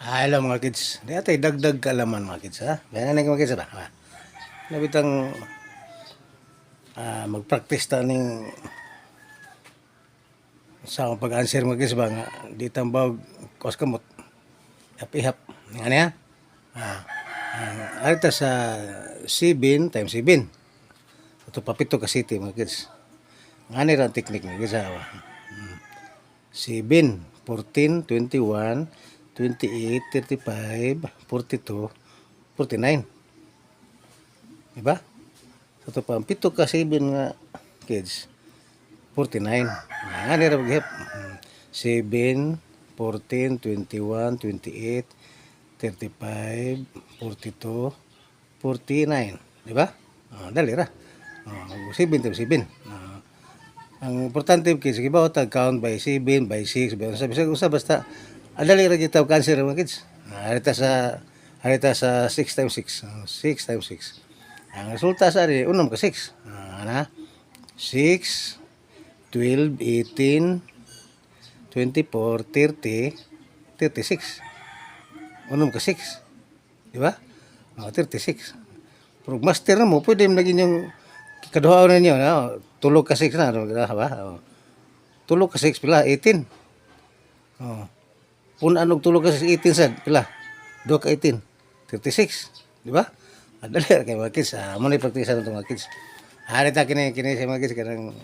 Hello mga kids. Di atay dagdag kaalaman mga kids ha. Bayan na mga kids ba. Nabitang mag-practice ta ning sa akong pag-answer mga kids ba nga di tambaw kos kamot. Ihap-ihap. Nga niya. Arita sa 7 times 7. Ito papito ka city mga kids. Nga ni ra technique mga kids ha. 7, 14, 21, 28, 35, 42, 49. Diba? So ito pa, ang pito ka 7 nga kids, 49. Nga nira maghihip. 7, 14, 21, 28, 35, 42, 49. Diba? Dali ra. 7 times 7. Ang importante kids, sige ba, count by 7, by 6, by sabi sa basta adali ra kita cancer mga kids. Harita sa 6 times 6. 6 times 6. Ang resulta sa ari unom ka 6. Ana 6 12 18 24 30 36. Unom ka 6. Di ba? 36. Pero master na mo pwede naging yung kaduha na niyo na tulog ka 6 na ba? Tulog ka 6 pila 18. Pun anog tulog ka 18 sad pila 2 ka 18 36, di ba? Adali kay mga kids. Mo ni practice na mga kids. Harita kini sa mga kids kanang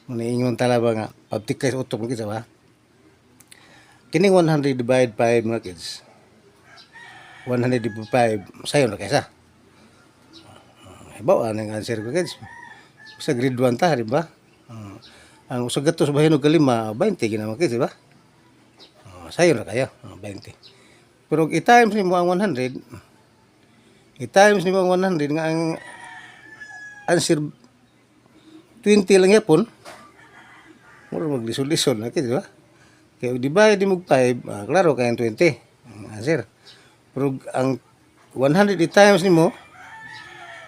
mo ni ingon talaba nga pagtikay sa utok mga kids ba? Kini 100 divide 5 mga kids. 100 divide 5 sayo na kaysa. Ibaw ang answer ko kids. Sa grade 1 ta, di ba? Ang usag gatos bahin og kalima 20 gina mga kids, di ba? Sayo na kayo, 20. Pero i-times nimo ang 100, i-times nimo ang 100 nga ang answer 20 lang yapon. Mura maglisod-lisod na kids, di ba? Kaya divide mo 5, klaro kaya ang 20 ang answer. Pero ang 100 i-times nimo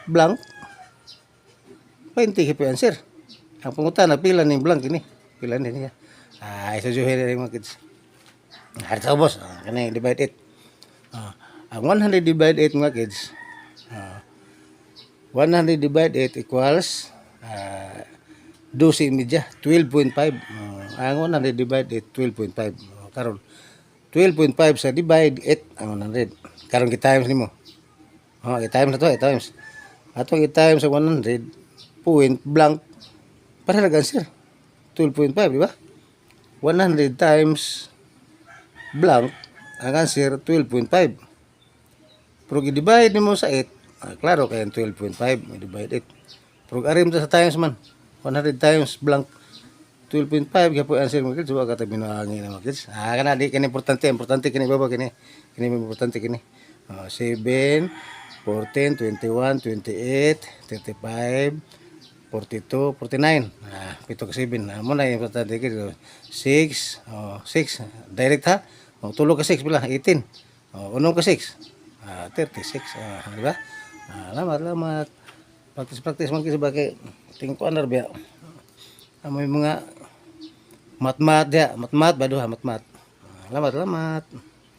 blank 20 kipi answer. Ang pangutan na pila ning blank ini. Pila ni niya. Isujuhin na mga kids. Harta boss, kani divide 8. Ang 100 divide 8 mga kids. 100 divide 8 equals 12 media, 12.5. Ang 100 divide 8 12.5. Karon 12.5 sa divide 8 ang 100. Karon i-times nimo. I-times na to, i-times. Atong i-times sa 100 point blank para nag-answer 12.5, di ba? 100 times blank ang answer 12.5. Pero i-divide nimo sa 8, klaro kaya 12.5 i-divide 8. Pero arim sa times man 100 times blank 12.5 kaya po answer mo kids. Huwag ka tabi na hangin na mga kids. Kana di kini importante kini baba kini importante kini 7 14, 21, 28, 35, 42, 49. Pito ka 7. Mo na importante kini 6, 6 direct ha. Tulo ka 6 pila 18. Unong ka 6. 36. Di ba? Lamat. Practice man kasi bakit tingin ko anar biya. May mga matmat dia, matmat baduha matmat. Lamat.